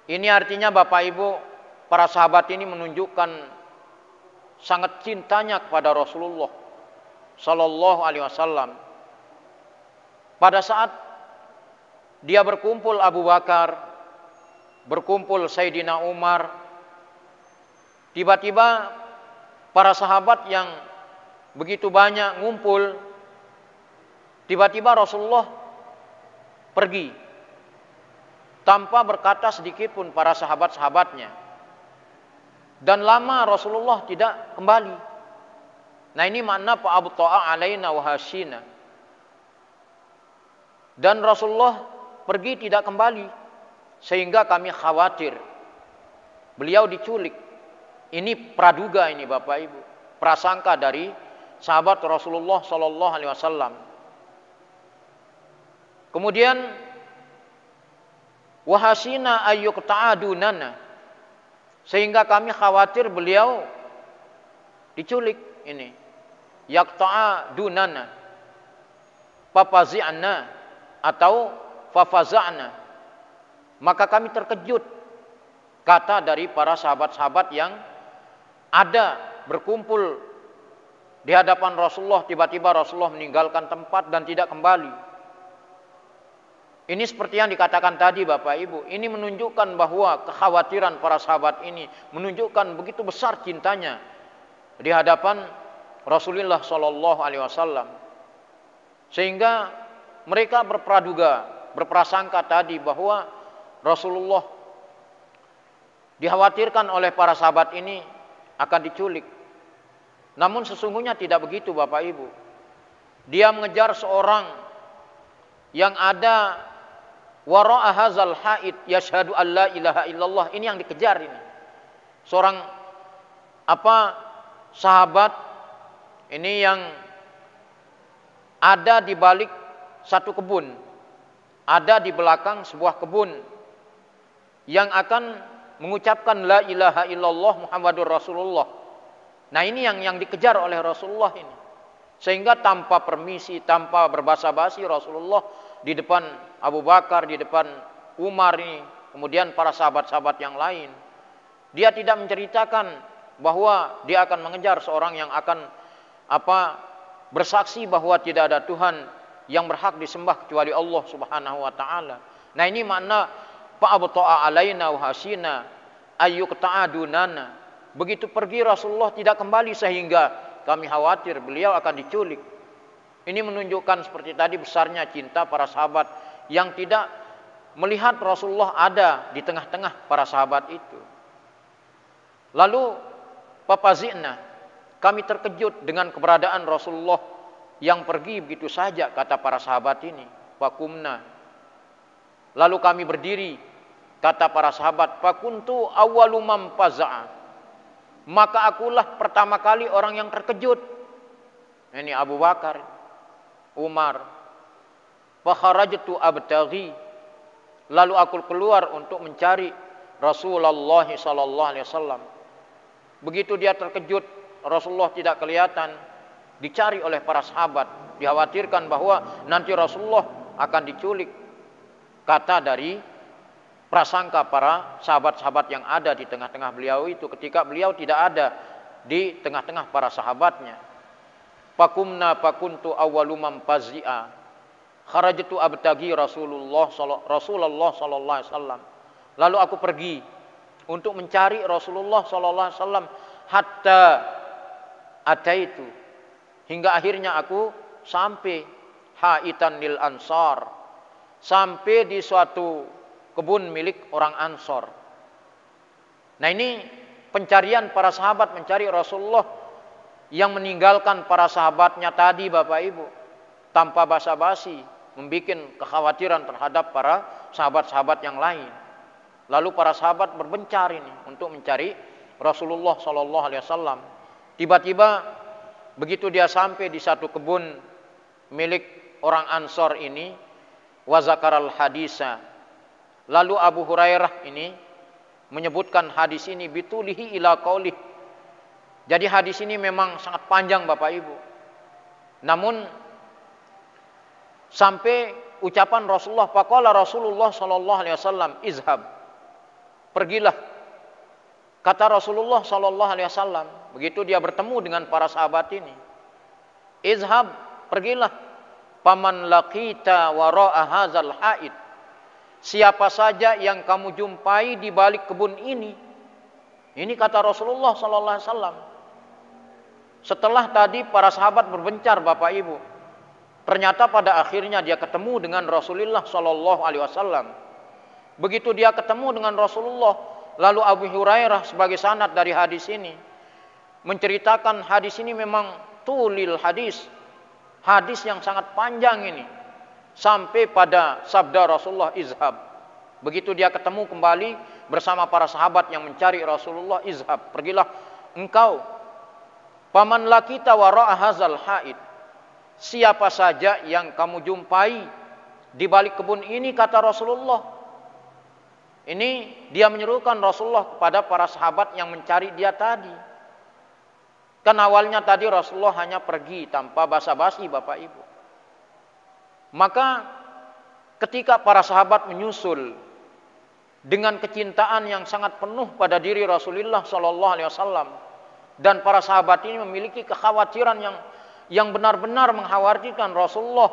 Ini artinya Bapak Ibu, para sahabat ini menunjukkan sangat cintanya kepada Rasulullah Sallallahu Alaihi Wasallam. Pada saat dia berkumpul Abu Bakar, berkumpul Sayyidina Umar, tiba-tiba para sahabat yang begitu banyak ngumpul, tiba-tiba Rasulullah pergi tanpa berkata sedikit pun para sahabat-sahabatnya. Dan lama Rasulullah tidak kembali. Nah, ini makna fa'abta'a alaina wa hashina. Dan Rasulullah pergi tidak kembali, sehingga kami khawatir beliau diculik. Ini praduga ini Bapak Ibu, prasangka dari sahabat Rasulullah Sallallahu Alaihi Wasallam. Kemudian wahasina ayyuqta'adunana, sehingga kami khawatir beliau diculik ini. Yaqta'adunana, fafazi'na atau fafaza'na, maka kami terkejut, kata dari para sahabat-sahabat yang ada berkumpul di hadapan Rasulullah. Tiba-tiba Rasulullah meninggalkan tempat dan tidak kembali. Ini seperti yang dikatakan tadi Bapak Ibu, ini menunjukkan bahwa kekhawatiran para sahabat ini menunjukkan begitu besar cintanya di hadapan Rasulullah Sallallahu Alaihi Wasallam, sehingga mereka berpraduga, berprasangka tadi bahwa Rasulullah dikhawatirkan oleh para sahabat ini akan diculik. Namun sesungguhnya tidak begitu Bapak Ibu. Dia mengejar seorang yang ada wara'a hadzal haid yashhadu an la ilaha illallah. Ini yang dikejar ini. Seorang sahabat ini yang ada di balik satu kebun, ada di belakang sebuah kebun, yang akan mengucapkan la ilaha illallah Muhammadur Rasulullah. Nah, ini yang dikejar oleh Rasulullah ini. Sehingga tanpa permisi, tanpa berbasa-basi, Rasulullah di depan Abu Bakar, di depan Umar ini, kemudian para sahabat-sahabat yang lain, dia tidak menceritakan bahwa dia akan mengejar seorang yang akan bersaksi bahwa tidak ada Tuhan yang berhak disembah kecuali Allah Subhanahu wa taala. Nah, ini makna fa'abta'a alaina wa hasina ayyuqta'adunana. Begitu pergi Rasulullah tidak kembali, sehingga kami khawatir beliau akan diculik. Ini menunjukkan seperti tadi besarnya cinta para sahabat yang tidak melihat Rasulullah ada di tengah-tengah para sahabat itu. Lalu papazina, kami terkejut dengan keberadaan Rasulullah yang pergi begitu saja, kata para sahabat ini. Fakumna, lalu kami berdiri, kata para sahabat. Fakuntu awwalu man faza'a, maka akulah pertama kali orang yang terkejut. Ini Abu Bakar, Umar. Fakharajtu abtaghi, lalu aku keluar untuk mencari Rasulullah sallallahu alaihi wasallam. Begitu dia terkejut, Rasulullah tidak kelihatan, dicari oleh para sahabat, dikhawatirkan bahwa nanti Rasulullah akan diculik, kata dari prasangka para sahabat-sahabat yang ada di tengah-tengah beliau itu, ketika beliau tidak ada di tengah-tengah para sahabatnya. Fakumna fakuntu awwalu man fazi'a, kharajtu abtagi Rasulullah sallallahu alaihi wasallam. Lalu aku pergi untuk mencari Rasulullah sallallahu alaihi wasallam, hatta ataitu, hingga akhirnya aku sampai haitan lil ansar, sampai di suatu kebun milik orang Ansor. Nah, ini pencarian para sahabat mencari Rasulullah yang meninggalkan para sahabatnya tadi Bapak Ibu, tanpa basa-basi, membuat kekhawatiran terhadap para sahabat-sahabat yang lain. Lalu para sahabat berbencar ini untuk mencari Rasulullah sallallahu alaihi wasallam. Tiba-tiba begitu dia sampai di satu kebun milik orang Ansor ini, wa zakaral hadisa. Lalu Abu Hurairah ini menyebutkan hadis ini bitulihi ila qaulih. Jadi hadis ini memang sangat panjang Bapak Ibu. Namun sampai ucapan Rasulullah, faqala Rasulullah sallallahu alaihi wasallam, izhab. Pergilah. Kata Rasulullah sallallahu alaihi wasallam, begitu dia bertemu dengan para sahabat ini. Izhab, pergilah. Paman laqita wara'a hadzal haid. Siapa saja yang kamu jumpai di balik kebun ini. Ini kata Rasulullah sallallahu alaihi wasallam. Setelah tadi para sahabat berbencar Bapak Ibu, ternyata pada akhirnya dia ketemu dengan Rasulullah sallallahu alaihi wasallam. Begitu dia ketemu dengan Rasulullah, lalu Abu Hurairah sebagai sanad dari hadis ini menceritakan hadis ini memang tulil hadis. Hadis yang sangat panjang ini. Sampai pada sabda Rasulullah, izhab. Begitu dia ketemu kembali bersama para sahabat yang mencari Rasulullah, izhab. Pergilah engkau. Paman laqita wara'a hadzal haid. Siapa saja yang kamu jumpai di balik kebun ini, kata Rasulullah. Ini dia menyerukan Rasulullah kepada para sahabat yang mencari dia tadi. Kan awalnya tadi Rasulullah hanya pergi tanpa basa-basi Bapak Ibu. Maka ketika para sahabat menyusul dengan kecintaan yang sangat penuh pada diri Rasulullah sallallahu alaihi wasallam, dan para sahabat ini memiliki kekhawatiran yang benar-benar mengkhawatirkan Rasulullah,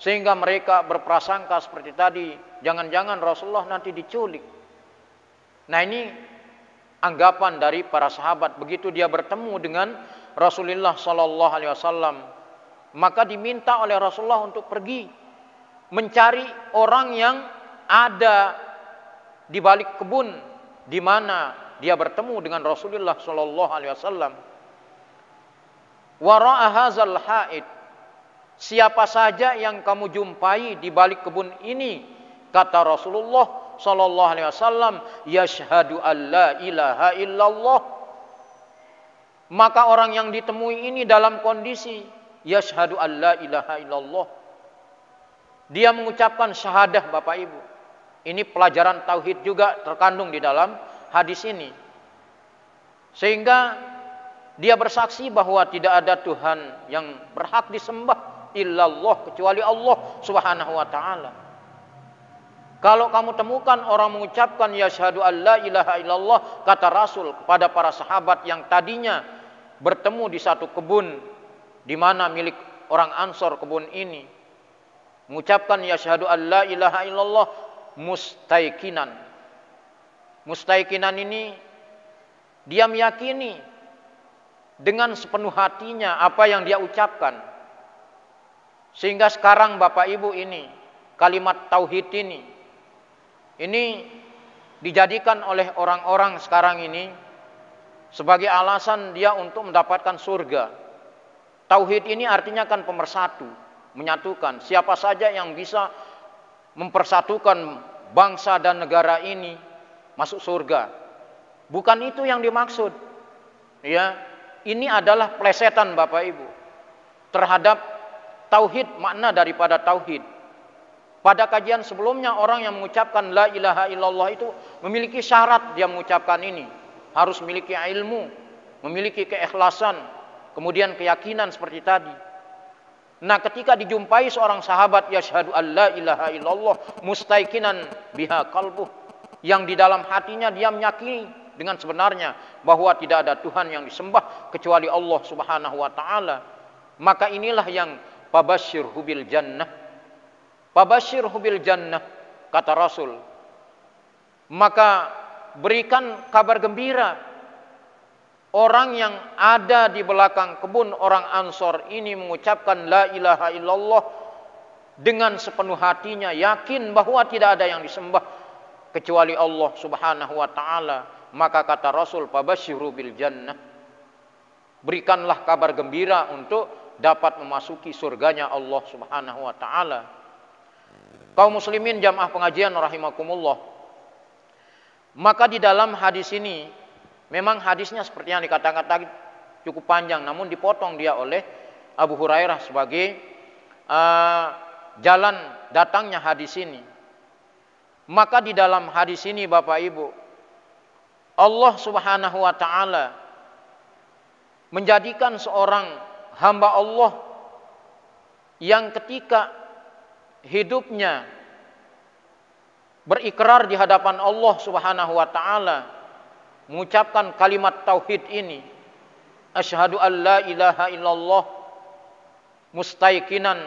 sehingga mereka berprasangka seperti tadi, jangan-jangan Rasulullah nanti diculik. Nah, ini anggapan dari para sahabat. Begitu dia bertemu dengan Rasulullah sallallahu alaihi wasallam, maka diminta oleh Rasulullah untuk pergi mencari orang yang ada di balik kebun di mana dia bertemu dengan Rasulullah sallallahu alaihi wasallam. Wara'a hadzal haid. Siapa saja yang kamu jumpai di balik kebun ini, kata Rasulullah sallallahu alaihi wasallam, yashhadu alla ilaha illallah. Maka orang yang ditemui ini dalam kondisi yashhadu alla ilaha illallah. Dia mengucapkan syahadah Bapak Ibu. Ini pelajaran tauhid juga terkandung di dalam hadis ini. Sehingga dia bersaksi bahwa tidak ada Tuhan yang berhak disembah illallah, kecuali Allah Subhanahu wa taala. Kalau kamu temukan orang mengucapkan yashhadu alla ilaha illallah, kata Rasul kepada para sahabat yang tadinya bertemu di satu kebun di mana milik orang Ansor kebun ini, mengucapkan yashhadu alla ilaha illallah mustaiqinan. Mustaiqinan ini dia meyakini dengan sepenuh hatinya apa yang dia ucapkan. Sehingga sekarang Bapak Ibu ini, kalimat tauhid ini dijadikan oleh orang-orang sekarang ini sebagai alasan dia untuk mendapatkan surga. Tauhid ini artinya kan pemersatu, menyatukan. Siapa saja yang bisa mempersatukan bangsa dan negara ini masuk surga. Bukan itu yang dimaksud. Ya, ini adalah plesetan Bapak Ibu terhadap tauhid, makna daripada tauhid. Pada kajian sebelumnya, orang yang mengucapkan la ilaha illallah itu memiliki syarat dia mengucapkan ini. Harus memiliki ilmu, memiliki keikhlasan, kemudian keyakinan seperti tadi. Nah, ketika dijumpai seorang sahabat yashhadu alla ilaha illallah mustaiqinan biha qalbuh, yang di dalam hatinya dia meyakini dengan sebenarnya bahwa tidak ada Tuhan yang disembah kecuali Allah Subhanahu wa taala, maka inilah yang fabasyirhu bil jannah. Fabasyirhu bil jannah, kata Rasul. Maka berikan kabar gembira. Orang yang ada di belakang kebun orang Ansor ini mengucapkan la ilaha illallah dengan sepenuh hatinya, yakin bahwa tidak ada yang disembah kecuali Allah Subhanahu wa taala. Maka kata Rasul, fabasyirhu bil jannah. Berikanlah kabar gembira untuk dapat memasuki surganya Allah Subhanahu wa taala. Kaum muslimin jamaah pengajian rahimakumullah. Maka di dalam hadis ini, memang hadisnya seperti yang dikatakan tadi, cukup panjang, namun dipotong dia oleh Abu Hurairah sebagai jalan datangnya hadis ini. Maka di dalam hadis ini Bapak Ibu, Allah Subhanahu wa taala menjadikan seorang hamba Allah yang ketika hidupnya berikrar di hadapan Allah Subhanahu wa taala, mengucapkan kalimat tauhid ini, asyhadu an la ilaha illallah, mustaiqinan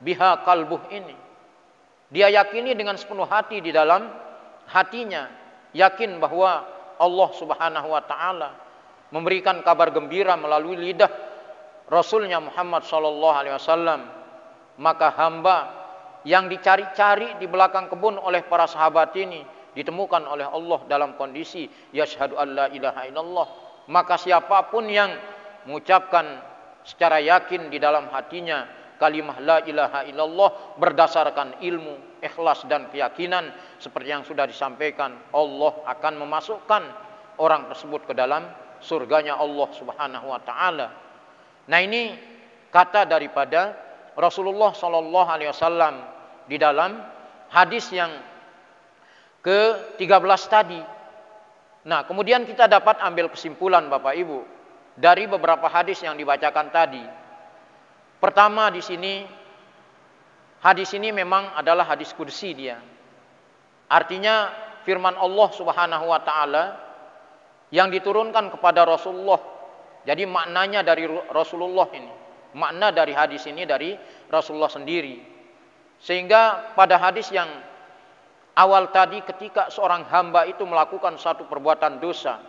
biha qalbuh ini. Dia yakini dengan sepenuh hati di dalam hatinya, yakin bahwa Allah Subhanahu wa taala memberikan kabar gembira melalui lidah Rasulnya Muhammad sallallahu alaihi wasallam. Maka hamba yang dicari-cari di belakang kebun oleh para sahabat ini ditemukan oleh Allah dalam kondisi yashhadu an la ilaha illallah. Maka siapapun yang mengucapkan secara yakin di dalam hatinya kalimah la ilaha illallah berdasarkan ilmu, ikhlas dan keyakinan seperti yang sudah disampaikan, Allah akan memasukkan orang tersebut ke dalam surganya Allah Subhanahu wa taala. Nah, ini kata daripada Rasulullah sallallahu alaihi wasallam di dalam hadis yang ke-13 tadi. Nah, kemudian kita dapat ambil kesimpulan Bapak Ibu dari beberapa hadis yang dibacakan tadi. Pertama, di sini hadis ini memang adalah hadis qudsi dia. Artinya firman Allah Subhanahu wa taala yang diturunkan kepada Rasulullah. Jadi maknanya dari Rasulullah ini. Makna dari hadis ini dari Rasulullah sendiri. Sehingga pada hadis yang awal tadi, ketika seorang hamba itu melakukan satu perbuatan dosa,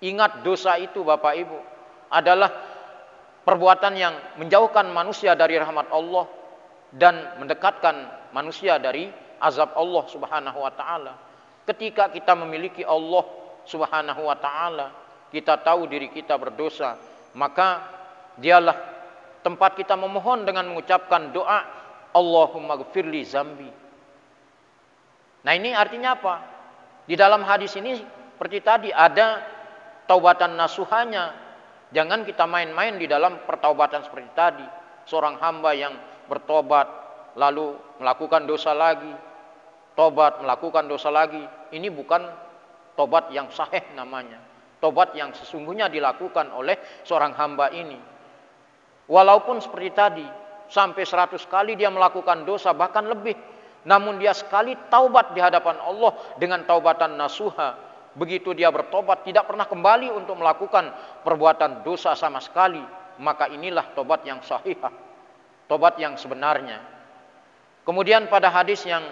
ingat dosa itu Bapak Ibu adalah perbuatan yang menjauhkan manusia dari rahmat Allah dan mendekatkan manusia dari azab Allah Subhanahu wa taala. Ketika kita memiliki Allah Subhanahu wa taala, kita tahu diri kita berdosa, maka dialah tempat kita memohon dengan mengucapkan doa Allahumma gfirli zambi. Nah, ini artinya apa? Di dalam hadis ini seperti tadi ada taubatan nasuhanya. Jangan kita main-main di dalam pertaubatan seperti tadi. Seorang hamba yang bertobat lalu melakukan dosa lagi, tobat melakukan dosa lagi, ini bukan tobat yang sahih namanya. Tobat yang sesungguhnya dilakukan oleh seorang hamba ini. Walaupun seperti tadi, sampai 100 kali dia melakukan dosa, bahkan lebih, namun dia sekali taubat di hadapan Allah dengan taubatan nasuha. Begitu dia bertobat, tidak pernah kembali untuk melakukan perbuatan dosa sama sekali, maka inilah tobat yang sahihah, tobat yang sebenarnya. Kemudian pada hadis yang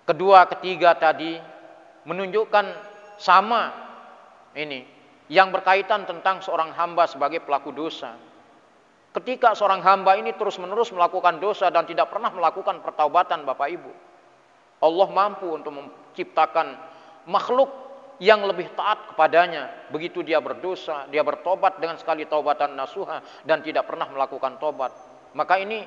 kedua, ketiga tadi menunjukkan sama ini yang berkaitan tentang seorang hamba sebagai pelaku dosa. Ketika seorang hamba ini terus-menerus melakukan dosa dan tidak pernah melakukan pertaubatan Bapak Ibu, Allah mampu untuk menciptakan makhluk yang lebih taat kepadanya. Begitu dia berdosa, dia bertobat dengan sekali taubatan nasuha dan tidak pernah melakukan tobat. Maka ini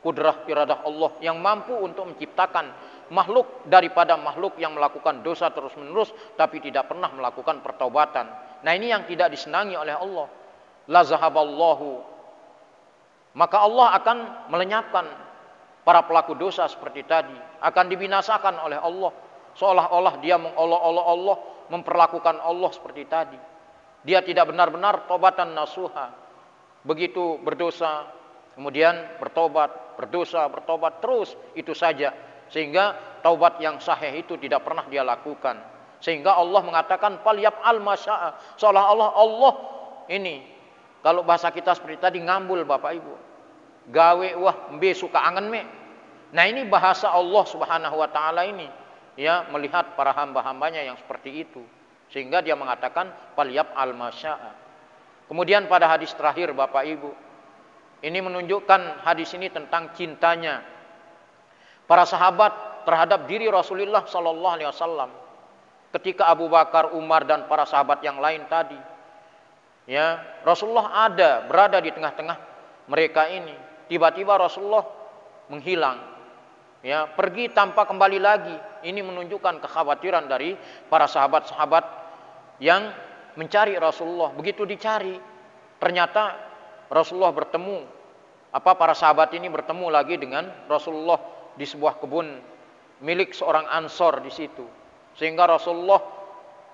kudrah iradah Allah yang mampu untuk menciptakan makhluk daripada makhluk yang melakukan dosa terus-menerus tapi tidak pernah melakukan pertaubatan. Nah, ini yang tidak disenangi oleh Allah. La zahaballahu, maka Allah akan melenyapkan para pelaku dosa seperti tadi, akan dibinasakan oleh Allah, seolah-olah dia mengolok-olok Allah, memperlakukan Allah seperti tadi. Dia tidak benar-benar tobatan nasuha. Begitu berdosa, kemudian bertobat, berdosa, bertobat terus, itu saja. Sehingga taubat yang sahih itu tidak pernah dia lakukan. Sehingga Allah mengatakan falyaf'al ma syaa, seolah-olah Allah ini, kalau bahasa kita seperti tadi, ngambul Bapak Ibu, gawe wah mbe suka angen me. Nah, ini bahasa Allah Subhanahu wa taala ini, ya, melihat para hamba-hambanya yang seperti itu, sehingga dia mengatakan falyaf'al ma syaa. Kemudian pada hadis terakhir Bapak Ibu, ini menunjukkan hadis ini tentang cintanya para sahabat terhadap diri Rasulullah sallallahu alaihi wasallam. Ketika Abu Bakar, Umar dan para sahabat yang lain tadi, ya, Rasulullah berada di tengah-tengah mereka ini. Tiba-tiba Rasulullah menghilang, ya, pergi tanpa kembali lagi. Ini menunjukkan kekhawatiran dari para sahabat-sahabat yang mencari Rasulullah. Begitu dicari, ternyata Rasulullah bertemu, para sahabat ini bertemu lagi dengan Rasulullah di sebuah kebun milik seorang Ansor di situ. Sehingga Rasulullah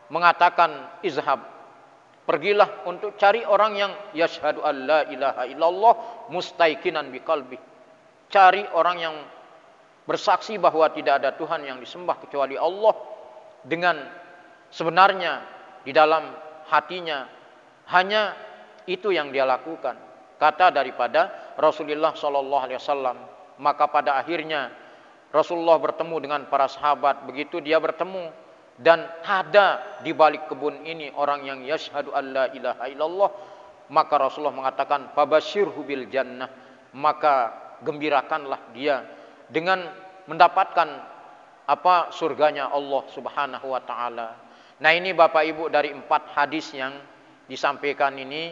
mengatakan, izhab, pergilah untuk cari orang yang yashhadu an la ilaha illallah mustaiqinan biqalbi. Cari orang yang bersaksi bahwa tidak ada Tuhan yang disembah kecuali Allah dengan sebenarnya di dalam hatinya. Hanya itu yang dia lakukan, kata daripada Rasulullah SAW. Maka pada akhirnya Rasulullah bertemu dengan para sahabat. Begitu dia bertemu, dan ada di balik kebun ini orang yang yashhadu an la ilaha illallah, maka Rasulullah mengatakan, fabasyirhu bil jannah, maka gembirakanlah dia dengan mendapatkan surganya Allah Subhanahu wa taala. Nah, ini Bapak Ibu, dari 4 hadis yang disampaikan ini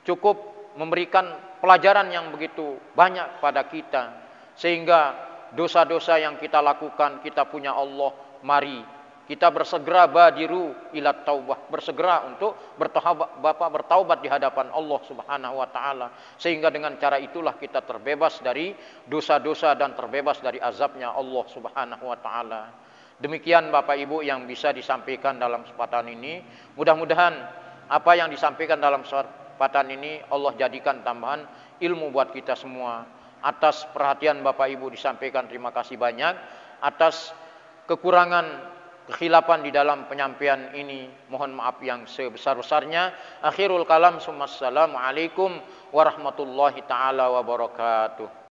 cukup memberikan pelajaran yang begitu banyak pada kita, sehingga dosa-dosa yang kita lakukan, kita punya Allah, mari kita bersegera badiru ila taubah, bersegera untuk bertaubat di hadapan Allah Subhanahu wa taala, sehingga dengan cara itulah kita terbebas dari dosa-dosa dan terbebas dari azabnya Allah Subhanahu wa taala. Demikian Bapak Ibu yang bisa disampaikan dalam kesempatan ini. Mudah-mudahan apa yang disampaikan dalam kesempatan ini Allah jadikan tambahan ilmu buat kita semua. Atas perhatian Bapak Ibu disampaikan terima kasih banyak. Atas kekurangan, kekhilafan di dalam penyampaian ini, mohon maaf yang sebesar-besarnya. Akhirul kalam, assalamualaikum warahmatullahi taala wabarakatuh.